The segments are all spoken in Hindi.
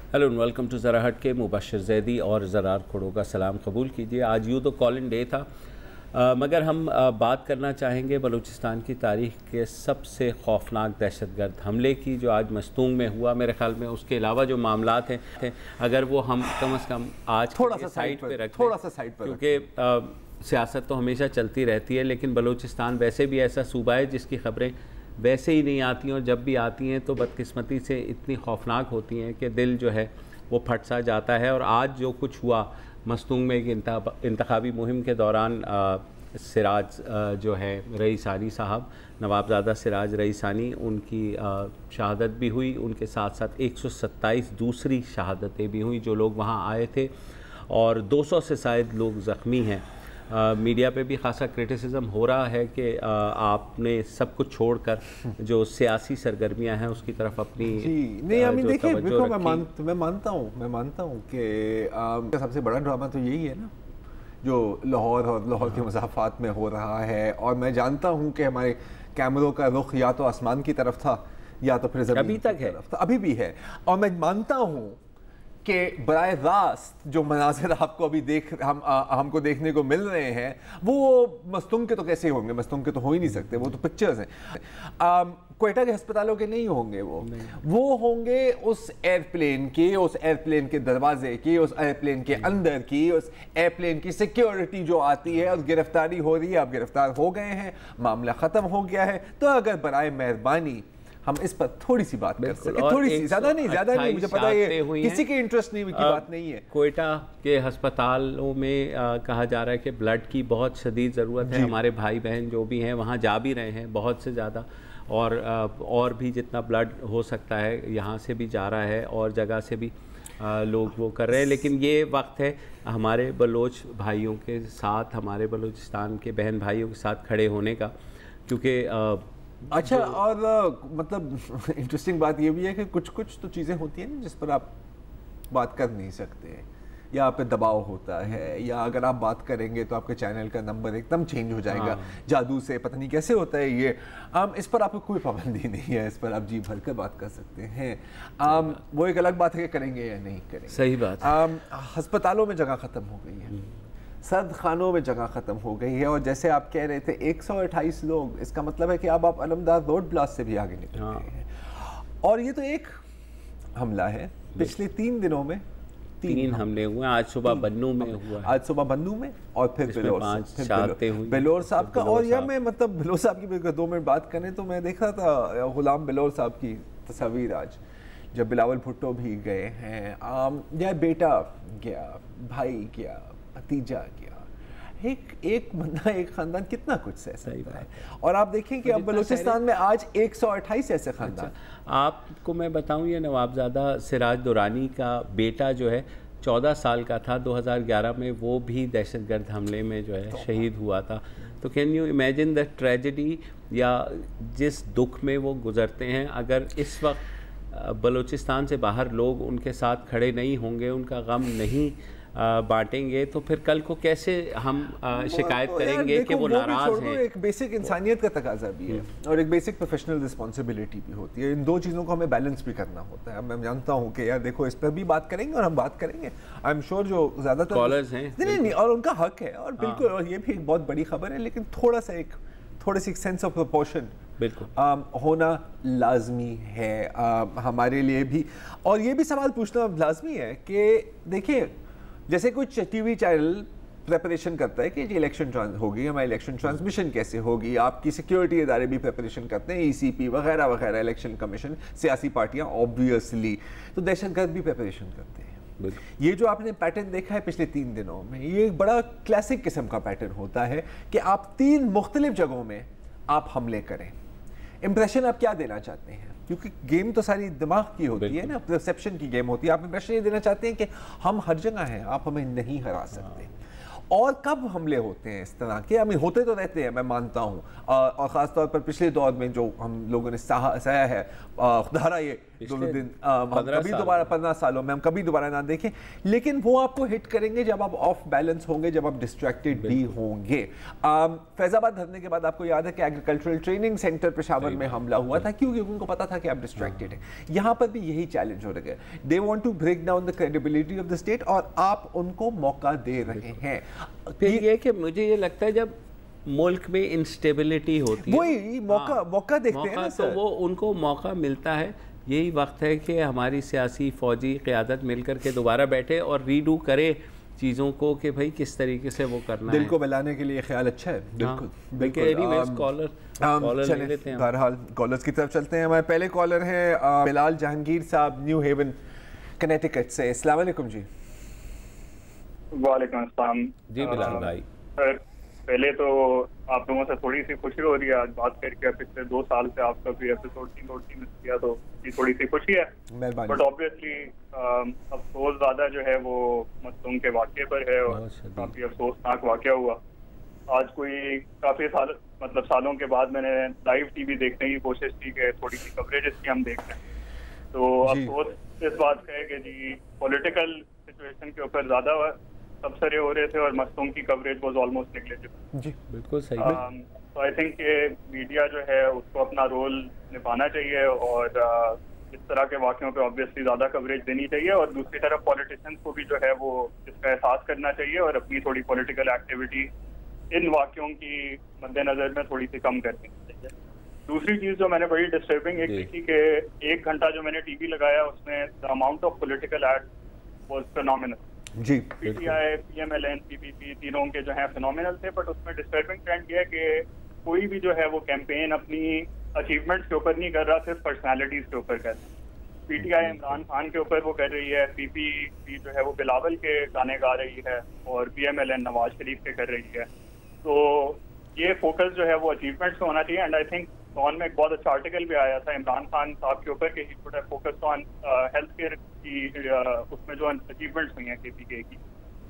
हेलो एंड वेलकम टू ज़रा हट के। मुबशर जैदी और ज़रार खुड़ो का सलाम कबूल कीजिए। आज यूँ तो कॉल इन डे था, मगर हम बात करना चाहेंगे बलूचिस्तान की तारीख़ के सबसे खौफनाक दहशतगर्द हमले की जो आज मस्तूंग में हुआ। मेरे ख्याल में उसके अलावा जो मामलात हैं अगर वो हम कम से कम आज थोड़ा सा साइड पे रखें, थोड़ा सा साइड पर, क्योंकि सियासत तो हमेशा चलती रहती है, लेकिन बलूचिस्तान वैसे भी ऐसा सूबा है जिसकी ख़बरें वैसे ही नहीं आती हैं, और जब भी आती हैं तो बदकिस्मती से इतनी खौफनाक होती हैं कि दिल जो है वो फट सा जाता है। और आज जो कुछ हुआ मस्तूंग में एक इंतखाबी मुहिम के दौरान सिराज जो है रईसानी साहब, नवाबज़ादा सिराज रईसानी, उनकी शहादत भी हुई। उनके साथ साथ 127 दूसरी शहादतें भी हुई जो लोग वहाँ आए थे, और 200 से शायद लोग ज़ख्मी हैं। मीडिया पे भी खासा क्रिटिसिज्म हो रहा है कि आपने सब कुछ छोड़कर जो सियासी सरगर्मियां हैं उसकी तरफ अपनी नहीं अमीन देखिए, मैं मानता हूँ कि सबसे बड़ा ड्रामा तो यही है ना जो लाहौर और लाहौर के मज़ाफ़ात में हो रहा है। और मैं जानता हूँ कि हमारे कैमरों का रुख या तो आसमान की तरफ था या तो फिर ज़मीन अभी तक है, अभी भी है। और मैं मानता हूँ कि बराह रास्त जो मनाज़िर आपको अभी हमको देखने को मिल रहे हैं वो मस्तूंग के तो कैसे होंगे, मस्तूंग के तो हो ही नहीं सकते, वो तो पिक्चर्स हैं। क्वेटा के अस्पतालों के नहीं होंगे, वो होंगे उस एयरप्लेन के दरवाजे की, उस एयरप्लेन के अंदर की, उस एयरप्लेन की सिक्योरिटी जो आती है। और गिरफ्तारी हो रही है, आप गिरफ्तार हो गए हैं, मामला ख़त्म हो गया है। तो अगर बराए मेहरबानी हम इस पर थोड़ी सी बात कर सकते, थोड़ी सी, ज़्यादा नहीं, मुझे पता है किसी के इंटरेस्ट नहीं की बात नहीं है। क्वेटा के अस्पतालों में कहा जा रहा है कि ब्लड की बहुत शदीद ज़रूरत है। हमारे भाई बहन जो भी हैं वहाँ जा भी रहे हैं बहुत से ज़्यादा, और भी जितना ब्लड हो सकता है यहाँ से भी जा रहा है और जगह से भी लोग वो कर रहे हैं। लेकिन ये वक्त है हमारे बलोच भाइयों के साथ, हमारे बलूचिस्तान के बहन भाइयों के साथ खड़े होने का, क्योंकि अच्छा। और मतलब इंटरेस्टिंग बात ये भी है कि कुछ तो चीज़ें होती हैं ना जिस पर आप बात कर नहीं सकते, या आप पे दबाव होता है, या अगर आप बात करेंगे तो आपके चैनल का नंबर एकदम चेंज हो जाएगा जादू से, पता नहीं कैसे होता है ये। इस पर आपको कोई पाबंदी नहीं है, इस पर आप जी भर कर बात कर सकते हैं। वो एक अलग बात है कि करेंगे या नहीं करेंगे। सही बात। अस्पतालों में जगह ख़त्म हो गई है, सर्द खानों में जगह ख़त्म हो गई है। और जैसे आप कह रहे थे 128 लोग, इसका मतलब है कि अब आप अलमदार रोड ब्लास्ट से भी आगे निकल गए हैं। और ये तो एक हमला है, पिछले 3 दिनों में 3 हमले हुए। आज सुबह बन्नू में हुआ, आज सुबह बन्नू में, और फिर बिलोर साहब का। और यह मैं मतलब बिलोर साहब की 2 मिनट बात करें तो मैं देख रहा था गुलाम बिलोर साहब की तस्वीर आज, जब बिलावल भुट्टो भी गए हैं, या बेटा गया, भाई गया, भतीजा गया, एक बंदा, एक खानदान कितना कुछ सह सकता है। और आप देखें कि अब बलूचिस्तान में आज 128 ऐसे खानदान। आपको मैं बताऊं, ये नवाबज़ादा सिराज दुरानी का बेटा जो है 14 साल का था 2011 में, वो भी दहशतगर्द हमले में जो है शहीद हुआ था। तो can you imagine the tragedy, या जिस दुख में वो गुजरते हैं। अगर इस वक्त बलूचिस्तान से बाहर लोग उनके साथ खड़े नहीं होंगे, उनका गम नहीं बांटेंगे, तो फिर कल को कैसे हम शिकायत करेंगे कि वो नाराज़ हैं। एक बेसिक इंसानियत का तकाजा भी है और एक बेसिक प्रोफेशनल रिस्पॉन्सिबिलिटी भी होती है। इन 2 चीज़ों को हमें बैलेंस भी करना होता है। मैं जानता हूँ कि यार देखो, इस पर भी बात करेंगे और हम बात करेंगे, आई एम श्योर जो ज़्यादातर कॉलर्स हैं नहीं, और उनका हक है, और बिल्कुल, और ये भी एक बहुत बड़ी खबर है। लेकिन थोड़ी सी सेंस ऑफ प्रोपोर्शन बिल्कुल होना लाजमी है हमारे लिए भी। और ये भी सवाल पूछना लाजमी है कि देखिए, जैसे कुछ टीवी चैनल प्रेपरेशन करता है कि इलेक्शन होगी, हमारी इलेक्शन ट्रांसमिशन कैसे होगी, आपकी सिक्योरिटी इदारे भी प्रेपरेशन करते हैं, ECP वगैरह वगैरह, इलेक्शन कमीशन, सियासी पार्टियां ऑब्वियसली, तो दहशतगर्द भी प्रेपरेशन करते हैं। ये जो आपने पैटर्न देखा है पिछले 3 दिनों में, ये एक बड़ा क्लासिक किस्म का पैटर्न होता है कि आप 3 मुख्तलिफ जगहों में आप हमले करें। इंप्रेशन आप क्या देना चाहते हैं, क्योंकि गेम तो सारी दिमाग की होती है ना, परसेप्शन की गेम होती है। आप इंप्रेशन ये देना चाहते हैं कि हम हर जगह हैं, आप हमें नहीं हरा सकते। और कब हमले होते हैं इस तरह के? होते तो रहते हैं, मैं मानता हूँ, और ख़ासतौर पर पिछले दौर में जो हम लोगों ने सहा है, खुदा ये दोनों दिन हम कभी दोबारा 15 सालों में हम कभी दोबारा ना देखें, लेकिन वो आपको हिट करेंगे जब आप ऑफ बैलेंस होंगे, जब आप डिस्ट्रैक्टेड भी होंगे। फैजाबाद धरने के बाद आपको याद है कि एग्रीकल्चरल ट्रेनिंग सेंटर पेशावर में हमला हुआ था, क्योंकि उनको पता था कि आप डिस्ट्रैक्टेड हैं। यहाँ पर भी यही चैलेंज हो रहा है, they want to break down the credibility of the state, और आप उनको मौका दे रहे हैं। फिर ये कि मुझे ये लगता है जब मुल्क में इंस्टेबिलिटी होती है, वही मौका देखते हैं ना सर, तो वो उनको मौका मिलता है। यही वक्त है कि हमारी सियासी फौजी क़यादत मिलकर के दोबारा बैठे और रीडू करे चीज़ों को कि भाई किस तरीके से वो करना है। दिल को बहलाने के लिए ख्याल अच्छा है। बिल्कुल बिल्कुल। कॉलर ले लेते हैं। बहरहाल कॉलर्स की तरफ चलते हैं। हमारे पहले कॉलर हैं बिलाल जहांगीर साहब, न्यू हेवन कनेटिकट से। अस्सलाम वालेकुम जी। वालेकुम अस्सलाम जी बिलाल भाई। सर पहले तो आप लोगों से थोड़ी सी खुशी हो रही है आज बात करके। पिछले 2 साल से आपका भी एपिसोड 3 मिस किया, तो ये थोड़ी सी खुशी है। बट ऑब्वियसली अफसोस ज़्यादा जो है वो मखदूम के वाक़े पर है, और काफ़ी अफसोसनाक वाक़या हुआ। आज कोई काफ़ी सालों के बाद मैंने लाइव टीवी देखने की कोशिश की कि थोड़ी सी कवरेज इसकी हम देख रहे हैं। तो अफसोस इस बात का है कि जी पॉलिटिकल सिचुएशन के ऊपर ज़्यादा तबसरे हो रहे थे और मखदूम की कवरेज वाज ऑलमोस्ट नेग्लिजिबल। जी बिल्कुल सही। तो आई थिंक कि मीडिया जो है उसको अपना रोल निभाना चाहिए, और इस तरह के वाक़यों पे ऑब्वियसली ज़्यादा कवरेज देनी चाहिए, और दूसरी तरफ पॉलिटिशियंस को भी जो है वो इसका एहसास करना चाहिए और अपनी थोड़ी पॉलिटिकल एक्टिविटी इन वाक़यों की मद्देनज़र में थोड़ी सी कम करनी चाहिए। दूसरी चीज़ जो मैंने बड़ी डिस्टर्बिंग एक देखी कि 1 घंटा जो मैंने टीवी लगाया उसमें the amount of political ad was phenomenal. जी पीटीआई, पीएमएलएन, पीपीपी तीनों के जो है फिनोमिनल थे, बट उसमें डिस्टर्बिंग ट्रेंड ये है कि कोई भी जो है वो कैंपेन अपनी अचीवमेंट्स के ऊपर नहीं कर रहा, सिर्फ पर्सनालिटीज के ऊपर कर रहा है। पीटीआई इमरान खान के ऊपर वो कर रही है, पीपीपी जो है वो बिलावल के गाने गा रही है, और पीएमएलएन नवाज शरीफ के कर रही है। तो ये फोकस जो है वो अचीवमेंट्स पे होना चाहिए। एंड आई थिंक ऑन में एक बहुत अच्छा आर्टिकल भी आया था इमरान खान साहब के ऊपर कि he should have focused on health care की, उसमें जो अचीवमेंट्स हुई हैं केपीके की।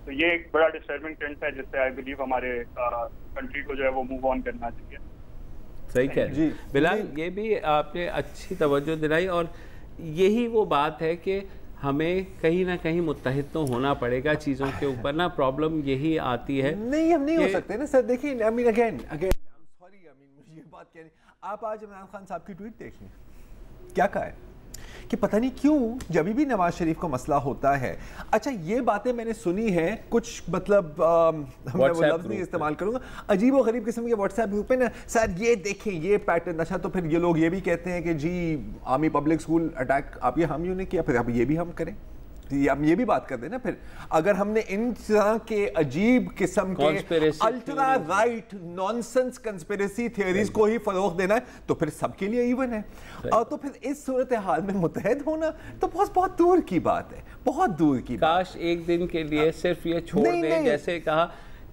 तो ये एक बड़ा डिस्टर्बिंग ट्रेंड है जिससे आई बिलीव हमारे कंट्री को जो है वो मूव ऑन करना चाहिए। सही कह रहे हैं बिलाल, ये भी आपने अच्छी तवज्जो दिलाई, और यही वो बात है कि हमें कहीं ना कहीं मुत्तहिद तो होना पड़ेगा चीज़ों के ऊपर ना। प्रॉब्लम यही आती है, नहीं हम नहीं हो सकते ना सर। देखिए अगेन सॉरी, मुझे ये बात कहनी, आप आज इमरान खान साहब की ट्वीट देखिए, क्या कहा है कि पता नहीं क्यों जब भी नवाज शरीफ को मसला होता है। अच्छा ये बातें मैंने सुनी हैं कुछ, मतलब मैं वो लफ्ज़ नहीं इस्तेमाल करूंगा, अजीब व गरीब किस्म के व्हाट्सएप ग्रुप में ना, सर ये देखें ये पैटर्न। अच्छा तो फिर ये लोग ये भी कहते हैं कि जी आर्मी पब्लिक स्कूल अटैक आप ये हम यूँ ने किया, फिर अब ये भी हम करें। हम ये भी बात कर देना, फिर अगर हमने इन तरह के अजीब किस्म के ultra right nonsense conspiracy theories को ही फरोग देना है तो फिर सबके लिए इवन है। और तो फिर इस सूरत हाल में मुत्तहद होना तो बहुत दूर की बात है, बहुत दूर की। काश एक दिन के लिए सिर्फ ये छोड़ दें, जैसे कहा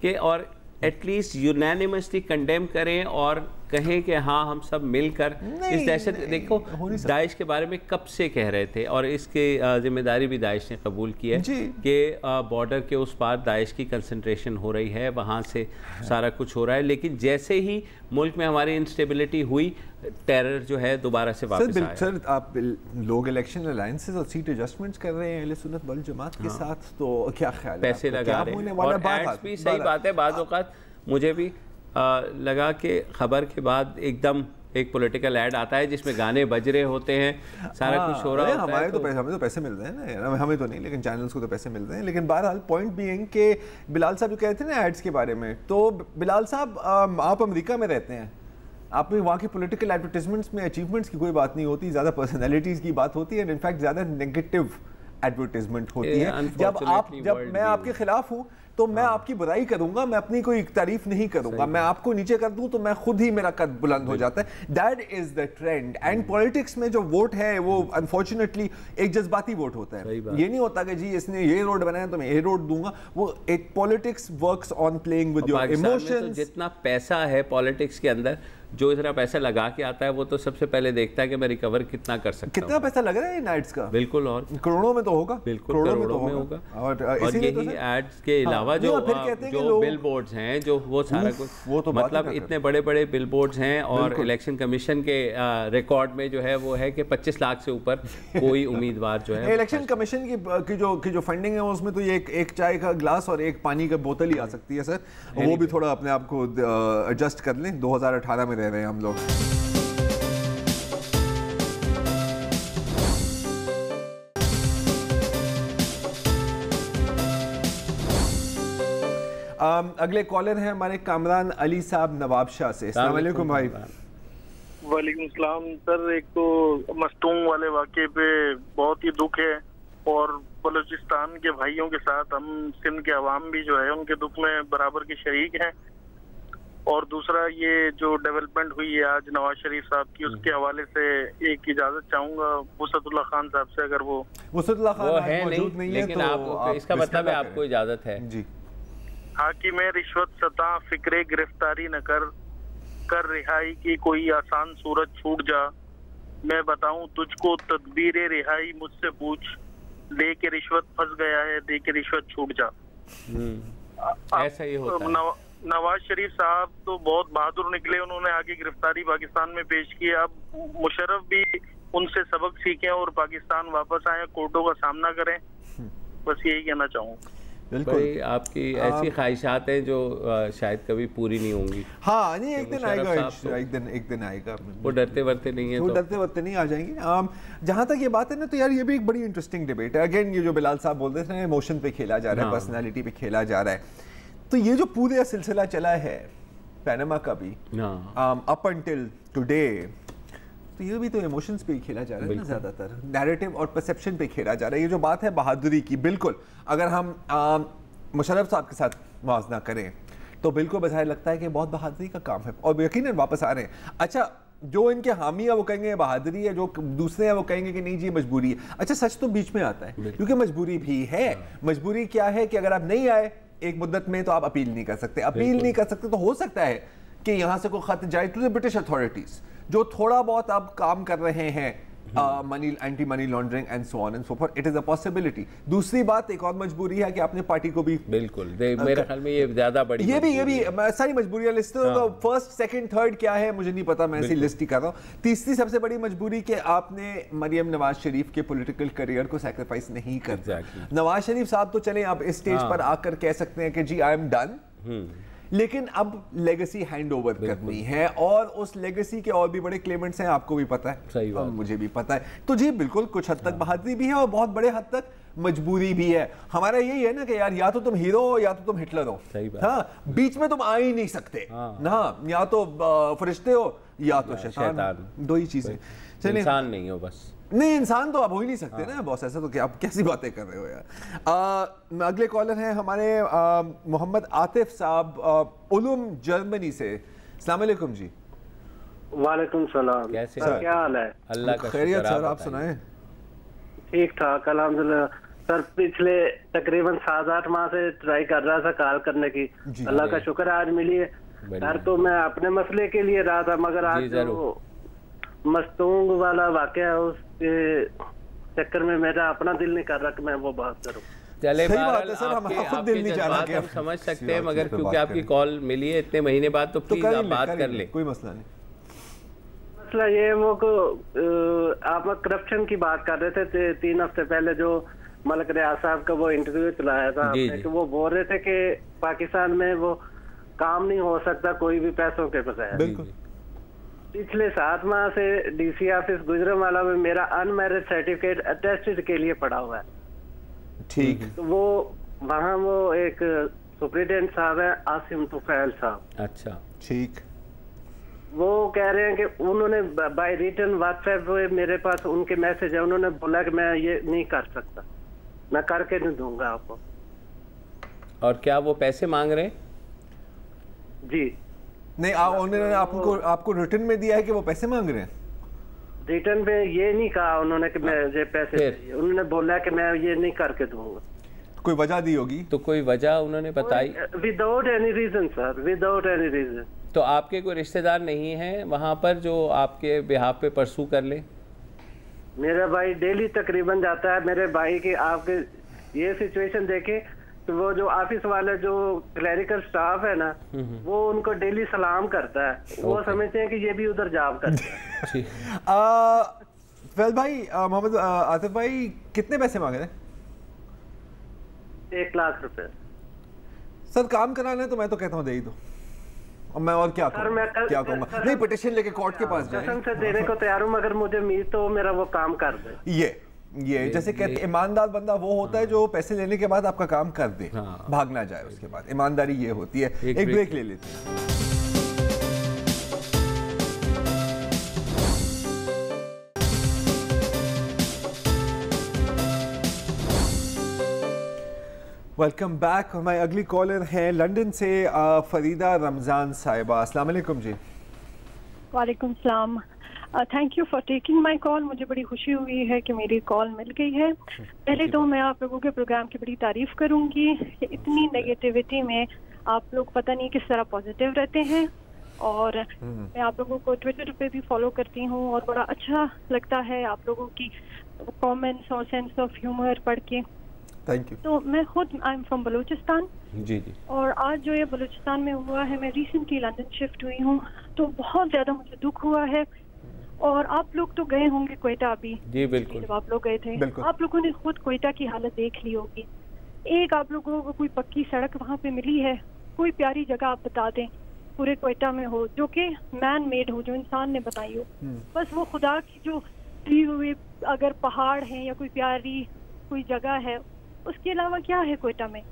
कि, और एटलीस्ट यूनैनिमसली कंडेम करें और कहें कि हाँ हम सब मिलकर इस दहशत, देखो दाइश के बारे में कब से कह रहे थे, और इसकी जिम्मेदारी भी दाइश ने कबूल की है कि बॉर्डर के उस पार दाइश की कंसंट्रेशन हो रही है, वहाँ से सारा कुछ हो रहा है। लेकिन जैसे ही मुल्क में हमारी इंस्टेबिलिटी हुई, टेरर जो है दोबारा से वापस आया। सर आप लोग इलेक्शन अलायंसेस और सीट एडजस्टमेंट कर रहे हैं अहले सुन्नत वल जमात के साथ, तो क्या ख्याल है? पैसे लगा रहे हैं, और एड्स भी सही बात है। बाज़ औक़ात मुझे भी लगा कि खबर के बाद एकदम एक पॉलिटिकल ऐड आता है जिसमें गाने बज रहे होते हैं, सारा कुछ हो रहा है। हमें तो पैसे मिल रहे हैं ना, हमें तो नहीं, लेकिन चैनल्स को तो पैसे मिल रहे हैं। लेकिन बहरहाल पॉइंट बीइंग कि बिलाल साहब जो कह रहे थे ना एड्स के बारे में, तो बिलाल साहब आप अमेरिका में रहते हैं, आप में वहाँ के पॉलिटिकल एडवर्टाइजमेंट्स में अचीवमेंट्स की कोई बात नहीं होती, ज़्यादा पर्सनैलिटीज़ की बात होती है, इनफैक्ट ज़्यादा नेगेटिव एडवर्टाइजमेंट होती है। जब मैं आपके खिलाफ हूँ तो मैं आपकी बुराई करूंगा, मैं अपनी कोई तारीफ नहीं करूंगा, मैं आपको नीचे कर दूं तो मैं खुद ही मेरा कद बुलंद हो जाता है। That is the trend. And politics में जो वोट है वो अनफॉर्चुनेटली एक जज्बाती वोट होता है। ये नहीं होता कि जी इसने ये रोड बनाया तो मैं ये रोड दूंगा, वो एक politics works on playing with your emotions. जितना पैसा है पॉलिटिक्स के अंदर, जो इतना पैसा लगा के आता है वो तो सबसे पहले देखता है कि मैं रिकवर कितना कर सकता हूँ। कितना पैसा लग रहा है इन एड्स का? बिल्कुल, और करोड़ों में तो होगा। बिल्कुल करोड़ों में होगा। और यही एड्स के अलावा जो बिल बोर्ड्स हैं, जो वो सारा कुछ, वो तो मतलब इतने बड़े बड़े बिल बोर्ड्स हैं, और इलेक्शन कमीशन के रिकॉर्ड में जो है वो है कि 25 लाख से ऊपर कोई उम्मीदवार जो है। इलेक्शन कमीशन की जो फंडिंग है उसमें तो ये एक चाय का ग्लास और एक पानी का बोतल ही आ सकती है सर। वो भी थोड़ा अपने आप को एडजस्ट कर लें, 2018 में रह रहे हैं हम लोग। अगले कॉलर हैं हमारे कामरान अली साहब नवाबशाह से। अस्सलाम वालेकुम भाई। वालेकुम सलाम सर। एक तो मस्तूंग वाले वाक़े पे बहुत ही दुख है, और बलूचिस्तान के भाइयों के साथ हम सिंध के अवाम भी जो है उनके दुख में बराबर के शरीक हैं। और दूसरा ये जो डेवलपमेंट हुई है आज नवाज शरीफ साहब की, उसके हवाले से एक इजाजत चाहूंगा वसतुल्लाह खान साहब से, अगर वो वसतुल्लाह खान वो है मौजूद नहीं है, लेकिन तो आप इसका मतलब है आपको इजाजत है जी। हाकिम रिश्वत सता फिक्रे गिरफ्तारी न कर रिहाई की कोई आसान सूरत छूट जा, मैं बताऊं तुझको तदबीर रिहाई मुझसे पूछ, दे के रिश्वत फंस गया है, दे के रिश्वत छूट जा। ऐसा ही होता है। नवाज शरीफ साहब तो बहुत बहादुर निकले, उन्होंने आगे गिरफ्तारी पाकिस्तान में पेश की। अब मुशर्रफ भी उनसे सबक सीखें और पाकिस्तान वापस आए, कोर्टों का सामना करें, बस यही कहना चाहूँ। बिल्कुल आपकी ऐसी ख्वाहिशात हैं जो शायद कभी पूरी नहीं होंगी। हाँ नहीं, एक दिन आएगा, एक दिन आएगा। वो डरते वरते नहीं है, वो डरते वरते नहीं आ जाएंगे। जहाँ तक ये बात है ना, तो यार ये भी एक बड़ी इंटरेस्टिंग डिबेट है। अगेन ये जो बिलाल साहब बोल रहे थे, इमोशन पे खेला जा रहा है, पर्सनैलिटी पे खेला जा रहा है। तो ये जो पूरा सिलसिला चला है पैनामा का भी अप अंटिल टुडे, तो ये भी तो इमोशंस पे ही खेला जा रहा है ना, ज़्यादातर नैरेटिव और परसेप्शन पे खेला जा रहा है। ये जो बात है बहादुरी की, बिल्कुल अगर हम मुशर्रफ साहब के साथ मुआवजा करें तो बिल्कुल बज़ाहिर लगता है कि बहुत बहादुरी का काम है, और यकीनन वापस आ रहे हैं। अच्छा, जो इनके हामी है वो कहेंगे बहादुरी है, जो दूसरे हैं वो कहेंगे कि नहीं जी मजबूरी है। अच्छा, सच तो बीच में आता है, क्योंकि मजबूरी भी है। मजबूरी क्या है कि अगर आप नहीं आए एक मुद्दत में तो आप अपील नहीं कर सकते। अपील नहीं कर सकते तो हो सकता है कि यहाँ से कोई खत जाए टू द ब्रिटिश अथॉरिटीज, जो थोड़ा बहुत अब काम कर रहे हैं money, anti money laundering and so on and so forth. It is a possibility. दूसरी बात, एक और मजबूरी है कि आपने पार्टी को भी बिल्कुल मेरे ख्याल में ये ज्यादा बड़ी ये भी सारी मजबूरियां लिस्ट फर्स्ट सेकंड थर्ड क्या है मुझे नहीं पता, मैं ऐसी लिस्ट ही कर रहा हूँ। तीसरी सबसे बड़ी मजबूरी कि आपने मरियम नवाज शरीफ के पॉलिटिकल करियर को सैक्रिफाइस नहीं कर। नवाज शरीफ साहब तो चले आप इस स्टेज पर आकर कह सकते हैं कि जी आई एम डन, लेकिन अब लेगेसी हैंड ओवर करनी है, और उस लेगेसी के और भी बड़े क्लेमेंट्स हैं, आपको भी पता है, सही बात, मुझे भी पता है। तो जी बिल्कुल कुछ हद तक बहादुरी भी है और बहुत बड़े हद तक मजबूरी भी है। हमारा यही है ना कि यार या तो तुम हीरो हो या तो तुम हिटलर हो। हाँ, बीच में तुम आ ही नहीं सकते ना, या तो फरिश्ते हो या तो शैतान, दो ही चीजें। इंसान नहीं हो बस। नहीं, इंसान तो आप हो ही नहीं सकते ना बॉस, ऐसा तो क्या आप कैसी बातें कर रहे हो यार। अगले कॉलर हैं हमारे मोहम्मद आतिफ साहब उलुम जर्मनी से। अस्सलाम वालेकुम जी। वालेकुम सलाम। कैसे सर, क्या हाल है? अल्लाह का खैरियत सर, आप सुनाएं। ठीक ठाक अल्हम्दुलिल्लाह सर। पिछले तकरीबन 7-8 माह से ट्राई कर रहा था कॉल करने की, अल्लाह का शुक्र आज मिली है सर। तो मैं अपने मसले के लिए रहा था, मगर आज जो मस्तूंग वाला वाकया है उसके चक्कर में मेरा अपना दिल नहीं कर रहा कि मैं वो बात करूं। चले सही बात है सर, हम खुद दिल नहीं चाह रहा, हम समझ सकते हैं, मगर क्योंकि आपकी कॉल मिली है इतने महीने बाद, तो प्लीज आप बात कर ले, कोई मसला नहीं। मसला ये वो को आप करप्शन की बात कर रहे थे 3 हफ्ते पहले, जो मलिक रियाज साहब का वो इंटरव्यू चलाया था आपने, कि वो बोल रहे थे कि पाकिस्तान में वो काम नहीं हो सकता कोई भी पैसों के बगैर। बिल्कुल। पिछले 7 माह से डीसी ऑफिस गुजरांवाला में मेरा अनमैरिड सर्टिफिकेट अटेस्टेड के लिए पड़ा हुआ है। ठीक। तो वो वहाँ वो एक सुप्रिटेंडेंट साहब है आसिम तुफैल साहब। अच्छा, ठीक। वो कह रहे हैं कि उन्होंने बाय रिटर्न व्हाट्सएप पे मेरे पास उनके मैसेज है, उन्होंने बोला कि मैं ये नहीं कर सकता, मैं करके नहीं दूंगा आपको। और क्या वो पैसे मांग रहे हैं? जी नहीं, उन्होंने आपको रिटर्न में दिया है कि वो पैसे मांग रहे हैं? रिटर्न में ये नहीं कहा उन्होंने कि मैं ये पैसे चाहिए, उन्होंने बोला कि मैं ये नहीं करके दूंगा। कोई वजह दी होगी? तो कोई वजह उन्होंने बताई? Without any reason sir, without any reason. तो आपके कोई रिश्तेदार नहीं हैं वहाँ पर जो आपके बिहाफ पे परसू कर ले? मेरा भाई डेली तकरीबन जाता है। मेरे भाई की आपके ये सिचुएशन देखे तो वो जो ऑफिस वाले जो क्लरिकल स्टाफ है ना, वो उनको डेली सलाम करता है। वो समझते हैं कि ये भी उधर जॉब करता है। वेल भाई, मोहम्मद आतिफ भाई कितने पैसे मांग रहे हैं? 1 लाख रुपए। सर काम कराना है तो मैं तो कहता हूँ दे ही दो। और मैं और क्या कहूँगा? नहीं, पिटिशन लेके कोर्ट के पास जाएं। कसम से देने को तैयार हूँ, मगर मुझे उम्मीद तो मेरा वो काम कर दे। ये जैसे कहते ईमानदार बंदा वो होता है जो पैसे लेने के बाद आपका काम कर दे, भाग ना जाए उसके बाद। ईमानदारी ये होती है। एक ब्रेक ले लेते हैं। Welcome back. हमारी अगली कॉलर है लंदन से फरीदा रमज़ान साहिबा। अस्सलाम वालेकुम जी। वालेकुम सलाम। Thank you for taking my call. मुझे बड़ी खुशी हुई है कि मेरी कॉल मिल गई है। पहले तो मैं आप लोगों के प्रोग्राम की बड़ी तारीफ करूंगी कि इतनी नेगेटिविटी में आप लोग पता नहीं किस तरह पॉजिटिव रहते हैं। और मैं आप लोगों को ट्विटर पे भी फॉलो करती हूँ और बड़ा अच्छा लगता है आप लोगों की कमेंट्स और सेंस ऑफ ह्यूमर पढ़ के। Thank you. तो मैं खुद आई एम फ्रॉम बलूचिस्तान। जी जी। और आज जो ये बलूचिस्तान में हुआ है, मैं रिसेंटली लंदन शिफ्ट हुई हूँ, तो बहुत ज्यादा मुझे दुख हुआ है। और आप लोग तो गए होंगे क्वेटा अभी। जी बिल्कुल। जब आप लोग गए थे, आप लोगों ने खुद क्वेटा की हालत देख ली होगी। एक आप लोगों को कोई पक्की सड़क वहाँ पे मिली है? कोई प्यारी जगह आप बता दें पूरे क्वेटा में हो जो कि मैन मेड हो, जो इंसान ने बनाई हो। बस वो खुदा की जो दी हुई अगर पहाड़ है या कोई प्यारी कोई जगह है, उसके अलावा क्या है क्वेटा में?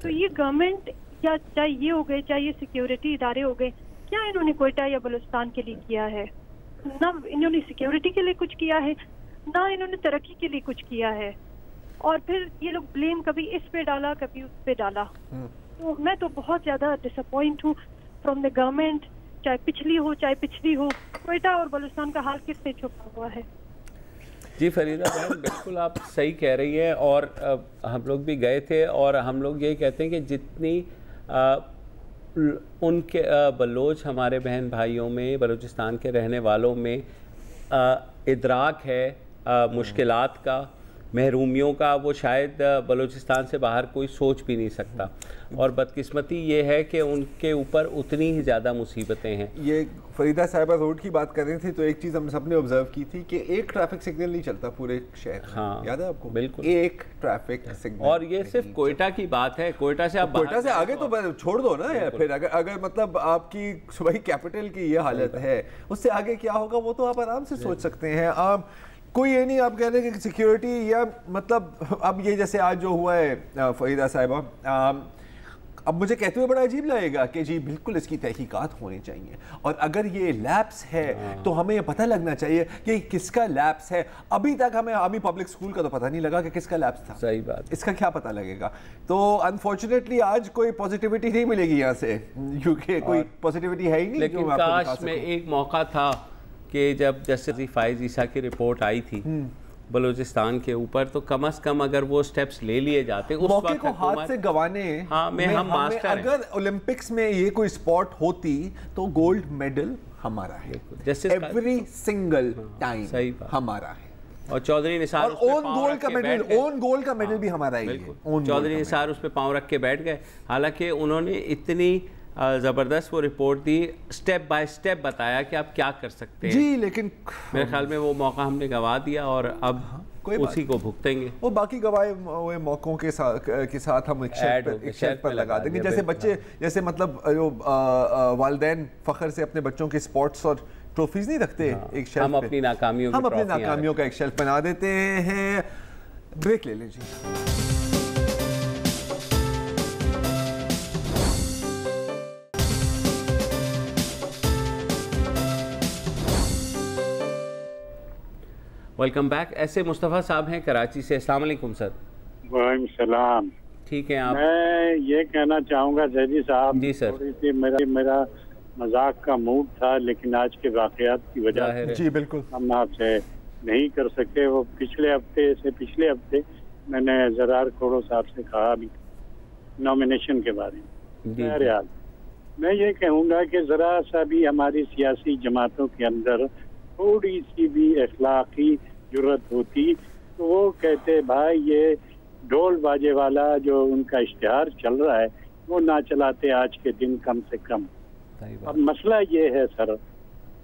तो ये गवर्नमेंट या चाहे ये हो गए, चाहे ये सिक्योरिटी इदारे हो गए, क्या इन्होंने क्वेटा या बलूचिस्तान के लिए किया है? ना इन्होंने सिक्योरिटी के लिए कुछ किया है, ना इन्होंने तरक्की के लिए कुछ किया है। और फिर ये लोग ब्लेम कभी इस पे डाला, कभी उस पे डाला। तो मैं तो बहुत ज्यादा डिसअपॉइंट हूँ फ्रॉम द गवर्नमेंट, चाहे पिछली हो चाहे पिछली हो। क्वेटा और बलूचिस्तान का हाल किससे छुपा हुआ है? जी फरीदा बहन, बिल्कुल आप सही कह रही हैं। और हम लोग भी गए थे और हम लोग ये कहते हैं कि जितनी उनके बलोच हमारे बहन भाइयों में, बलूचिस्तान के रहने वालों में इदराक है मुश्किलात का, महरूमियों का, वो शायद बलूचिस्तान से बाहर कोई सोच भी नहीं सकता। और बदकिस्मती ये है कि उनके ऊपर उतनी ही ज़्यादा मुसीबतें हैं। ये फरीदा साहिबा रोड की बात कर रही थी तो एक चीज़ हम सब ने ऑब्जर्व की थी कि एक ट्रैफिक सिग्नल नहीं चलता पूरे शहर में। हाँ, याद है आपको? बिल्कुल, एक ट्रैफिक सिग्नल। और ये सिर्फ कोयटा की बात है। कोयटा से आप कोयटा से आगे तो छोड़ दो ना यार। फिर अगर मतलब आपकी सूबाई कैपिटल की ये हालत है, उससे आगे क्या होगा वो तो आप आराम से सोच सकते हैं। कोई ये नहीं आप कह रहे कि सिक्योरिटी या मतलब अब ये जैसे आज जो हुआ है फरीदा साहिबा, अब मुझे कहते हुए बड़ा अजीब लगेगा कि जी बिल्कुल इसकी तहकीकात होनी चाहिए। और अगर ये लैप्स है तो हमें ये पता लगना चाहिए कि किसका लैप्स है। अभी तक हमें आर्मी पब्लिक स्कूल का तो पता नहीं लगा कि किसका लैप्स था। सही बात। इसका क्या पता लगेगा? तो अनफॉर्चुनेटली आज कोई पॉजिटिविटी नहीं मिलेगी यहाँ से, क्योंकि कोई पॉजिटिविटी है ही नहीं। लेकिन काश में एक मौका था कि जब जस्टिस फाइज ईसा की रिपोर्ट आई थी बलूचिस्तान के ऊपर, तो कम से कम अगर वो स्टेप्स ले लिए जाते उस मौके को हाथ से गंवाने। हाँ, हम मास्टर हैं। अगर ओलंपिक्स में ये कोई स्पॉट होती तो गोल्ड मेडल हमारा है, एवरी सिंगल टाइम हमारा है। और चौधरी निसार और ओन गोल का मेडल भी हमारा ही है। चौधरी निसार उस पर पाँव रख के बैठ गए। हालांकि उन्होंने इतनी ज़बरदस्त वो report the, step by step बताया कि आप क्या कर सकते हैं। जी, लेकिन मेरे ख्याल में वो मौका हमने गंवा दिया और अब उसी को भुगतेंगे। वो बाकी गवाए हुए मौकों के साथ हम एक शेल्फ पर लगा देंगे। जैसे बच्चे, जैसे मतलब जो वालिदैन फ़ख्र से अपने बच्चों के स्पोर्ट्स और ट्रॉफीज नहीं रखते एक शेल्फ, हम अपनी नाकामियों का एक शेल्फ बना देते हैं। ब्रेक ले लीजिए। Welcome back. ऐसे मुस्तफ़ा साहब हैं कराची से। अस्सलाम वालेकुम सर। वालेकुम सलाम। ठीक है आप? मैं ये कहना चाहूँगा जैदी साहब, जी सर, थोड़ी सी मेरा मजाक का मूड था, लेकिन आज के वाक़यात की वजह से जी बिल्कुल हम आपसे नहीं कर सके। वो पिछले हफ्ते मैंने जरार खोड़ो साहब से कहा भी नॉमिनेशन के बारे में। बहरहाल मैं ये कहूँगा कि ज़रा सा भी हमारी सियासी जमातों के अंदर थोड़ी सी भी अखलाकी जरूरत होती तो वो कहते भाई ये ढोल बाजे वाला जो उनका इश्तिहार चल रहा है वो ना चलाते आज के दिन कम से कम। अब मसला ये है सर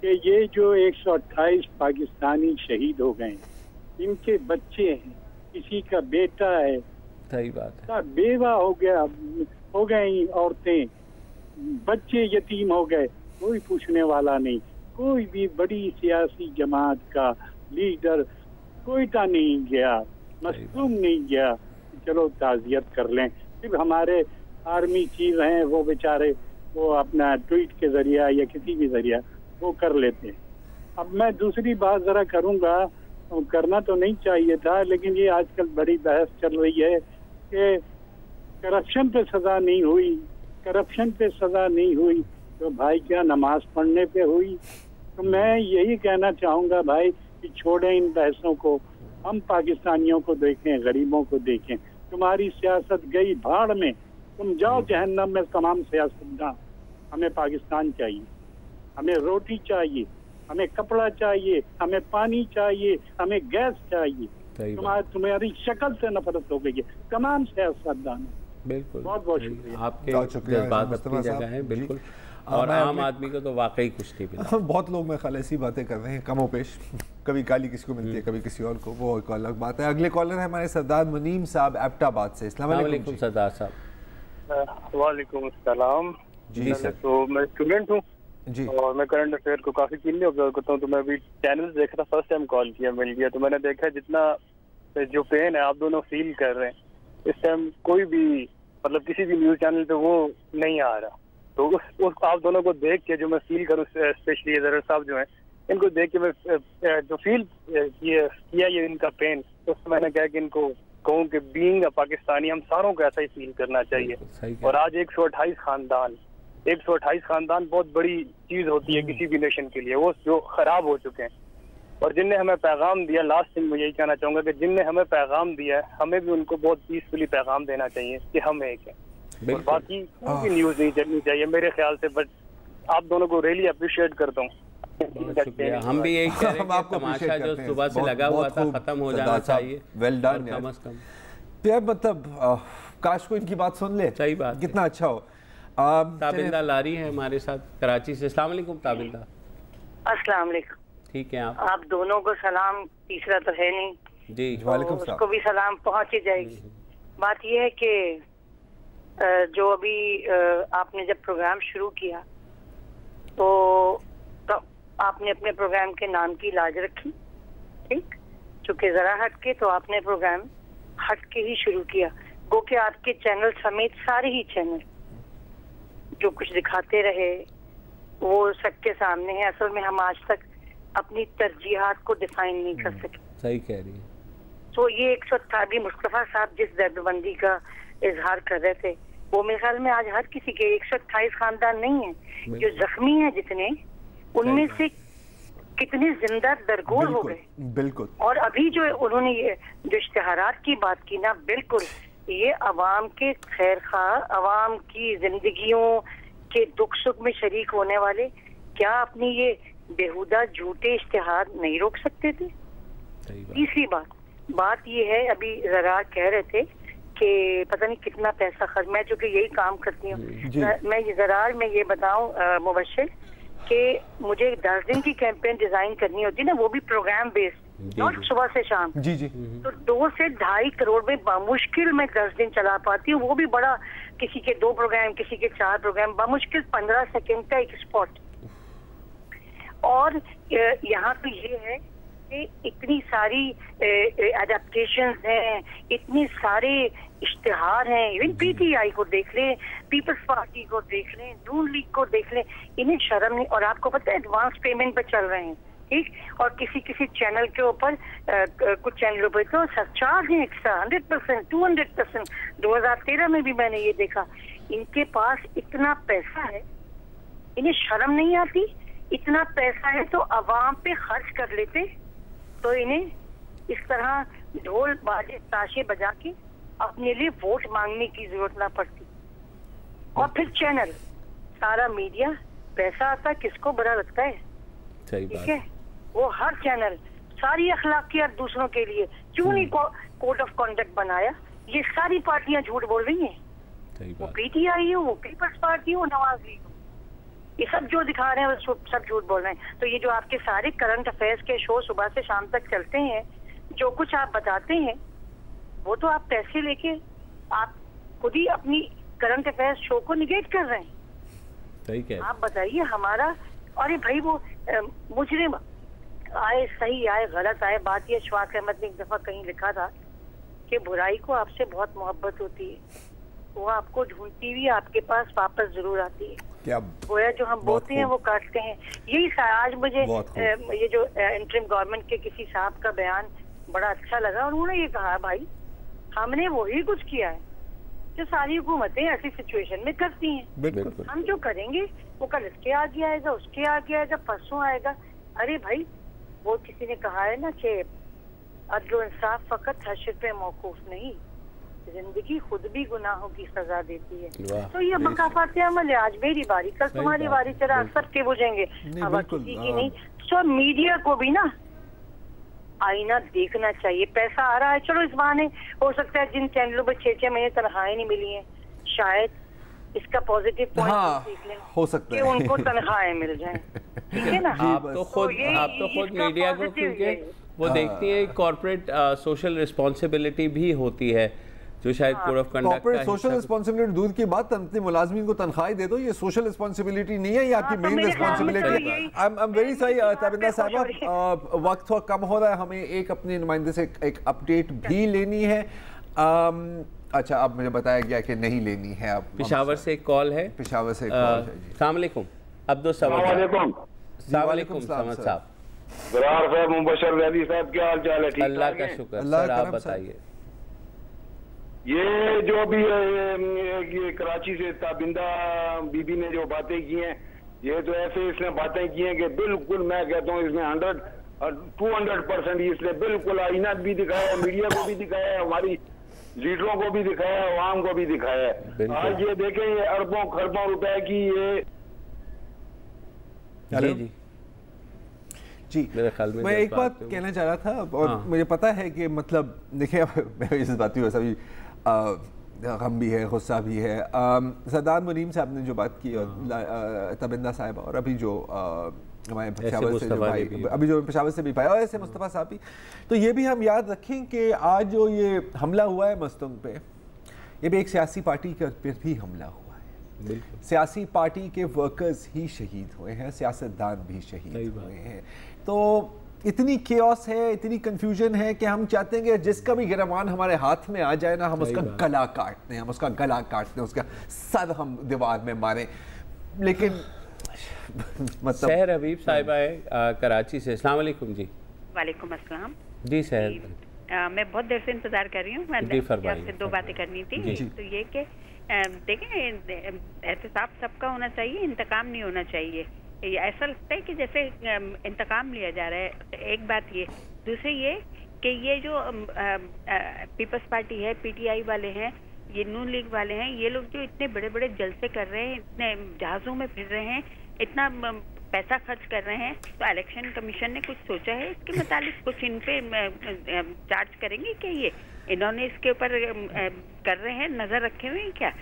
कि ये जो 128 पाकिस्तानी शहीद हो गए, इनके बच्चे हैं, किसी का बेटा है, सही बात है, बेवा हो गया, हो गई औरतें, बच्चे यतीम हो गए, कोई पूछने वाला नहीं। कोई भी बड़ी सियासी जमात का लीडर कोयटा नहीं गया, मखदूम नहीं गया, चलो ताज़ियत कर लें। सिर्फ हमारे आर्मी चीफ हैं वो बेचारे वो अपना ट्वीट के जरिया या किसी भी जरिया वो कर लेते हैं। अब मैं दूसरी बात जरा करूंगा, करना तो नहीं चाहिए था, लेकिन ये आजकल बड़ी बहस चल रही है कि करप्शन पे सजा नहीं हुई, करप्शन पे सजा नहीं हुई तो भाई क्या नमाज पढ़ने पे हुई? तो मैं यही कहना चाहूँगा भाई कि छोड़ें इन बहसों को, हम पाकिस्तानियों को देखें, गरीबों को देखें। तुम्हारी सियासत गई भाड़ में, तुम जाओ जहन्नम में तमाम सियासतदान। हमें पाकिस्तान चाहिए, हमें रोटी चाहिए, हमें कपड़ा चाहिए, हमें पानी चाहिए, हमें गैस चाहिए। तुम्हारी शक्ल से नफरत हो गई है तमाम सियासतदान। बिल्कुल, बहुत बहुत शुक्रिया। आपके जज्बात अपनी जगह है बिल्कुल, और आम आदमी को तो वाकई कुछ नहीं मिला। बहुत लोग मैं ख्याल ऐसी बातें कर रहे हैं कमो पेश, कभी काली किसी को मिलती है, कभी किसी और को, वो एक अलग बात है। अगले कॉलर है हमारे सरदार मुनीम साहब एबटाबाद से। अस्सलाम वालेकुम सरदार साहब। वालेकुम अस्सलाम जी सर। तो मैं स्टूडेंट हूँ जी, और मैं करंट अफेयर को काफी कीनली ऑब्जर्व करता हूँ। तो मैं अभी चैनल देख रहा था, फर्स्ट टाइम कॉल किया, मिल गया, तो मैंने देखा जितना जो पेन है आप दोनों फील कर रहे हैं इस टाइम, कोई भी मतलब किसी भी न्यूज चैनल पे वो नहीं आ रहा। तो उस आप दोनों को देख के जो मैं फील करूँ, स्पेशली जरर साहब जो हैं, इनको देख के मैं जो फील किया ये इनका पेन, तो मैंने कहा कि इनको कहूँ कि बीइंग अ पाकिस्तानी हम सारों को ऐसा ही फील करना चाहिए। और आज 128 खानदान बहुत बड़ी चीज होती है किसी भी नेशन के लिए, वो जो खराब हो चुके हैं। और जिनने हमें पैगाम दिया, लास्ट थिंग मैं यही कहना चाहूंगा कि जिनने हमें पैगाम दिया है, हमें भी उनको बहुत पीसफुली पैगाम देना चाहिए कि हम एक हैं। और बाकी कोई न्यूज नहीं चलनी चाहिए मेरे ख्याल से। बट आप दोनों को रियली अप्रिशिएट करता हूँ। हम भी यही कह रहे हैं कि तमाशा जो सुबह से लगा हुआ था खत्म हो जाना चाहिए। वेल डन कम से कम यार, मतलब काश को इनकी बात सुन ले, सही बात, कितना अच्छा हो। ताबिंदा लारी है हमारे साथ कराची से। अस्सलाम वालेकुम ताबिंदा। अस्सलाम वालेकुम। ठीक है, आप दोनों को सलाम, तीसरा तो है नहीं जी, वालेकुम सलाम। उसको भी सलाम पहुंच ही जाएगी। बात यह है कि जो अभी आपने जब प्रोग्राम शुरू किया तो आपने अपने प्रोग्राम के नाम की लाज रखी, ठीक, चूंकि जरा हट के, तो आपने प्रोग्राम हट के ही शुरू किया। गो कि आपके चैनल समेत सारे ही चैनल जो कुछ दिखाते रहे वो सबके सामने है। असल में हम आज तक अपनी तरजीहात को डिफाइन नहीं कर सके। सही कह रही है। तो ये 128 मुस्तफा साहब जिस दर्दबंदी का इजहार कर रहे थे, वो मेरे ख्याल में आज हर किसी के 128 खानदान नहीं है जो जख्मी हैं जितने, उनमें से कितने जिंदा दरगोर हो गए। बिल्कुल। और अभी जो उन्होंने ये जो इश्तिहारात की बात की ना, बिल्कुल ये अवाम के खैर खा, अवाम की जिंदगियों के दुख सुख में शरीक होने वाले क्या अपनी ये बेहुदा झूठे इश्तिहार नहीं रोक सकते थे? तीसरी बात ये है, अभी जरा कह रहे थे कि पता नहीं कितना पैसा खर्च, मैं चूंकि यही काम करती हूँ, मैं जरा में ये बताऊँ मुबश्शिर कि मुझे 10 दिन की कैंपेन डिजाइन करनी होती है ना, वो भी प्रोग्राम बेस्ड, नॉट सुबह से शाम। जी जी। तो 2 से 2.5 करोड़ में बामुश्किल मैं 10 दिन चला पाती हूँ, वो भी बड़ा, किसी के 2 प्रोग्राम, किसी के 4 प्रोग्राम, बामुश्किल 15 सेकेंड का एक स्पॉट। और यहाँ तो ये है कि इतनी सारी एडेप्टेशंस हैं, इतने सारे इश्तिहार हैं, इवन पीटीआई को देख लें, पीपल्स पार्टी को देख लें, नून लीग को देख लें, इन्हें शर्म नहीं। और आपको पता है एडवांस पेमेंट पे चल रहे हैं, ठीक, और किसी चैनल के ऊपर कुछ चैनलों पर तो सरचार्ज है एक्स्ट्रा 100%, 200%। 2013 में भी मैंने ये देखा। इनके पास इतना पैसा है, इन्हें शर्म नहीं आती? इतना पैसा है तो अवाम पे खर्च कर लेते, तो इन्हें इस तरह ढोल बाजे ताशे बजा के अपने लिए वोट मांगने की जरूरत ना पड़ती। और फिर चैनल सारा मीडिया, पैसा आता है, किसको बुरा लगता है? ठीक है, वो हर चैनल सारी अखलाकियात दूसरों के लिए क्यों नहीं कोड ऑफ कॉन्डक्ट बनाया? ये सारी पार्टियां झूठ बोल रही हैं, वो पीटीआई हो, वो पीपल्स पार्टी हो, नवाज लीग हो, ये सब जो दिखा रहे हैं वो सब झूठ बोल रहे हैं। तो ये जो आपके सारे करंट अफेयर्स के शो सुबह से शाम तक चलते हैं, जो कुछ आप बताते हैं वो तो आप पैसे लेके आप खुद ही अपनी करंट अफेयर्स शो को निगेट कर रहे हैं। सही है। आप बताइए हमारा, अरे भाई वो मुजरिम आए, सही आए, गलत आए, बात ये शवाक अहमद ने एक दफा कहीं लिखा था कि बुराई को आपसे बहुत मोहब्बत होती है, वो आपको ढूंढती हुई आपके पास वापस जरूर आती है। क्या गोया जो हम बोलते हैं वो काटते हैं। यही आज मुझे ये जो इंटरिम गवर्नमेंट के किसी साहब का बयान बड़ा अच्छा लगा, और उन्होंने ये कहा भाई हमने वही कुछ किया है जो सारी हुकूमतें ऐसी सिचुएशन में करती हैं। हम जो करेंगे वो कल इसके आगे आएगा, उसके आगे आएगा, परसों आएगा। अरे भाई वो किसी ने कहा है ना कि अदल इंसाफ फकत हश्र पे मौकूफ नहीं, जिंदगी खुद भी गुनाहों की सजा देती है। तो ये मकाफात अमल है, आज मेरी बारी, कल तुम्हारी बारी, चला सबके बुझेंगे, अब किसी की नहीं। तो मीडिया को भी ना आईना देखना चाहिए। पैसा आ रहा है, चलो इस बहाने हो सकता है जिन चैनलों पर 6-6 महीने तनख्वाहें नहीं मिली हैं, शायद इसका पॉजिटिव पॉइंट सीख लें, हो सकता है कि उनको तनख्वाहें मिल जाएं। ठीक है ना? आप तो खुद मीडिया को, क्योंकि वो देखती है कॉर्पोरेट सोशल रिस्पॉन्सिबिलिटी भी होती है, जो शायद कोड ऑफ कंडक्ट का सोशल रिस्पांसिबिलिटी दूर की बात, अपने मुलाजमीन को तनख्वाह दे दो, ये सोशल रिस्पांसिबिलिटी नहीं है, ये आपकी मेन रिस्पांसिबिलिटी है। I am very sorry Tabinda साहब, वक्त थोड़ा कम हो रहा है, हमें एक अपने नुमाइंदे से एक अपडेट भी लेनी है। अच्छा, अब मुझे बताया गया कि नहीं लेनी है। अब पेशावर से एक कॉल है, पेशावर से एक कॉल है जी। अस्सलाम वालेकुम अब्दुल समद साहब। ज़रार साहब, मुबशर रैदी साहब, क्या हाल चाल है? ठीक, अल्लाह का शुक्र सर, आप बताइए। ये जो भी ये कराची से ताबिंदा बीबी ने जो बातें की हैं, ये तो ऐसे इसने बातें की हैं कि बिल्कुल मैं कहता हूँ इसने 200% इसने बिल्कुल आईना भी दिखाया, मीडिया को भी दिखाया, हमारी लीडरों को भी दिखाया, अवाम को भी दिखाया है। आज ये देखें, ये अरबों खरबों रुपए की ये जी मेरे ख्याल में मैं एक बात कहना चाह रहा था, और मुझे पता है कि मतलब देखिए मैं इस बात की वैसा भी गम भी है, गुस्सा भी है। सरदार मुनीम साहब ने जो बात की, और तबिंदा साहब, और अभी जो हमारे पेशावर से जो भाई, अभी जो पेशावर से भी भाई, और ऐसे मुस्तफ़ा साहब भी, तो ये भी हम याद रखें कि आज जो ये हमला हुआ है मस्तूंग पे, ये भी एक सियासी पार्टी के पर भी हमला हुआ है। सियासी पार्टी के वर्कर्स ही शहीद हुए हैं, सियासतदान भी शहीद हुए हैं। तो इतनी केओस है, इतनी कंफ्यूजन है कि हम चाहते हैं कि जिसका भी गिरफ्तार हमारे हाथ में आ जाए ना, हम उसका गला काटते हैं, हम उसका गला काटते हैं, उसका सर हम दीवार में मारें। लेकिन मतलब सहर हबीब साहिबा है कराची से। अस्सलाम वालेकुम जी। वालेकुम अस्सलाम जी सहर, मैं बहुत देर से इंतजार कर रही हूँ, मैं आपसे 2 बातें करनी थी। तो ये कि देखें, एहतसाब सबका होना चाहिए, इंतकाम नहीं होना चाहिए। ऐसा लगता है कि जैसे इंतकाम लिया जा रहा है। एक बात ये, दूसरी ये कि ये जो पीपल्स पार्टी है, पीटीआई वाले हैं, ये नून लीग वाले हैं, ये लोग जो इतने बड़े बड़े जलसे कर रहे हैं, इतने जहाज़ों में फिर रहे हैं, इतना पैसा खर्च कर रहे हैं, तो इलेक्शन कमीशन ने कुछ सोचा है इसके मुतालिक? कुछ इन पे चार्ज करेंगे क्या? ये इन्होंने इसके ऊपर कर रहे हैं, नज़र रखे हुए हैं क्या?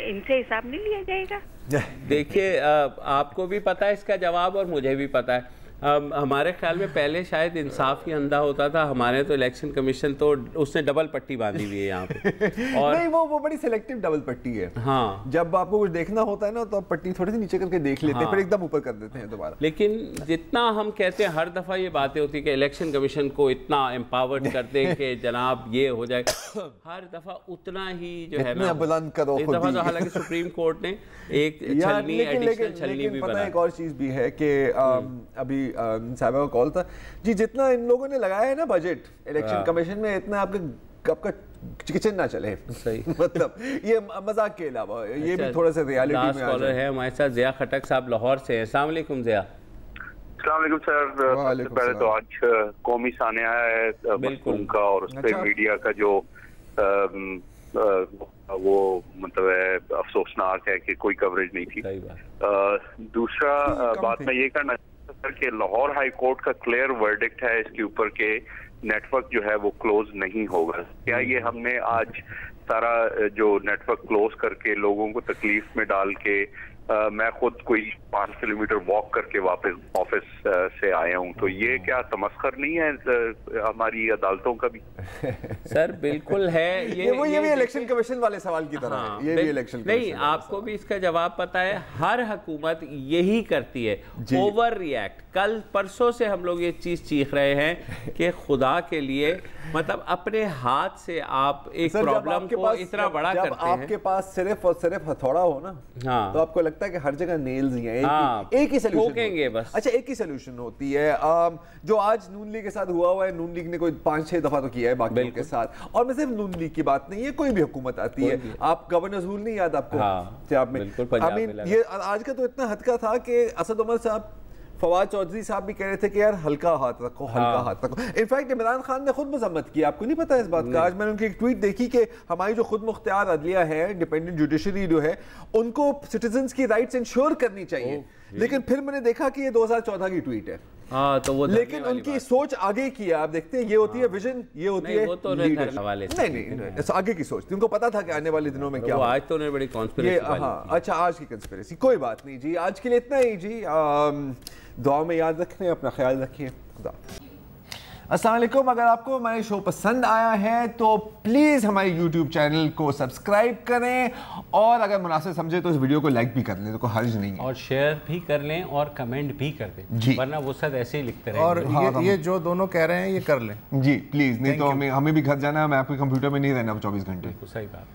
इनसे हिसाब नहीं लिया जाएगा? देखिए, आपको भी पता है इसका जवाब, और मुझे भी पता है। हमारे ख्याल में पहले शायद इंसाफ ही अंधा होता था, हमारे तो इलेक्शन कमीशन तो उसने डबल पट्टी बांधी हुई है यहाँ पे। और नहीं, वो बड़ी सिलेक्टिव डबल पट्टी है। हाँ, जब आपको कुछ देखना होता है ना, तो पट्टी थोड़ी सी नीचे करके देख लेते हैं, फिर एकदम ऊपर कर देते हैं दोबारा। लेकिन जितना हम कहते हैं, हर दफ़ा ये बातें होती है कि इलेक्शन कमीशन को इतना एम्पावर्ड कर दें कि जनाब ये हो जाए, हर दफ़ा उतना ही जो है ना बुलंद करो। इस दफ़ा तो हालांकि सुप्रीम कोर्ट ने एक छलनी, एडिशनल छलनी भी बनाई। एक और चीज़ भी है कि अभी साहब का कॉल था जी, जितना इन लोगों ने लगाया है ना बजट इलेक्शन कमीशन में, इतना आपका किचन ना चले। सही मतलब ये मजाक के अलावा ये भी थोड़ा सा रियलिटी में आ जाए। है हमारे साथ ज़िया खटक साहब लाहौर से हैं। अस्सलाम वालेकुम ज़िया। अस्सलाम वालेकुम सर। सबसे पहले तो आज कौमी सानिया है मस्तूंग का, और उस पर मीडिया का जो वो मतलब है अफसोसनाक है कि कोई कवरेज नहीं थी। दूसरा बात मैं ये करना चाहता सर कि लाहौर हाई कोर्ट का क्लियर वर्डिक्ट है इसके ऊपर के नेटवर्क जो है वो क्लोज नहीं होगा। क्या ये हमने आज सारा जो नेटवर्क क्लोज करके लोगों को तकलीफ में डाल के मैं खुद कोई 5 किलोमीटर वॉक करके वापस ऑफिस से आया हूँ, तो ये क्या तमस्खर नहीं है हमारी अदालतों का भी? सर बिल्कुल है। ये भी इलेक्शन कमीशन वाले सवाल की तरह है। ये भी इलेक्शन नहीं, आपको भी इसका जवाब पता है। हर हुकूमत यही करती है, ओवर रिएक्ट। कल परसों से हम लोग ये चीज चीख रहे हैं कि खुदा के लिए मतलब अपने हाथ से आप एक प्रॉब्लम को इतना बड़ा करते हैं। आपके पास सिर्फ और सिर्फ हथौड़ा हो ना, तो आपको लगता है कि हर जगह नेल्स ही हैं, एक ही सलूशन बस। अच्छा, एक ही सलूशन होती है। जो आज नून लीग के साथ हुआ है, नून लीग ने कोई 5-6 दफा तो किया है बाकियों के साथ, और मैं सिर्फ नून लीग की बात नहीं है, कोई भी हुकूमत आती है। आप गवर्नर जहूर नहीं याद आपको? आई मीन ये आज का तो इतना हदका था कि असद उमर साहब, फवाद चौधरी साहब भी कह रहे थे कि यार हल्का हाथ रखो, हल्का हाथ रखो। इनफैक्ट इमरान खान ने खुद मजम्मत की, आपको नहीं पता इस बात का? आज मैंने उनकी एक ट्वीट देखी कि हमारी जो खुद मुख्तियार अदलिया है, इंडिपेंडेंट जुडिशरी जो है, उनको सिटीजंस की राइट्स इंश्योर करनी चाहिए। लेकिन फिर मैंने देखा कि ये 2014 की ट्वीट है। तो वो लेकिन उनकी सोच आगे की है। आप देखते हैं, ये होती है विजन, ये होती है नहीं, आगे की सोच। उनको पता था कि आने वाले दिनों में क्या होगा। आज तो उन्हें बड़ी कॉन्स्पिरेसी। अच्छा, आज की कंस्पिरेसी कोई बात नहीं जी, आज के लिए इतना ही जी। दुआ में याद रखें, अपना ख्याल रखिए। खुदा। अस्सलाम वालेकुम। अगर आपको हमारे शो पसंद आया है तो प्लीज़ हमारे YouTube चैनल को सब्सक्राइब करें, और अगर मुनासिब समझे तो इस वीडियो को लाइक भी कर लें, तो कोई हर्ज नहीं है, और शेयर भी कर लें और कमेंट भी कर दें जी, वरना वो सब ऐसे ही लिखते रहेंगे। और ये जो दोनों कह रहे हैं ये कर लें जी प्लीज़, नहीं तो हमें भी घर जाना है, मैं आपके कंप्यूटर में नहीं रहना 24 घंटे। सही बात।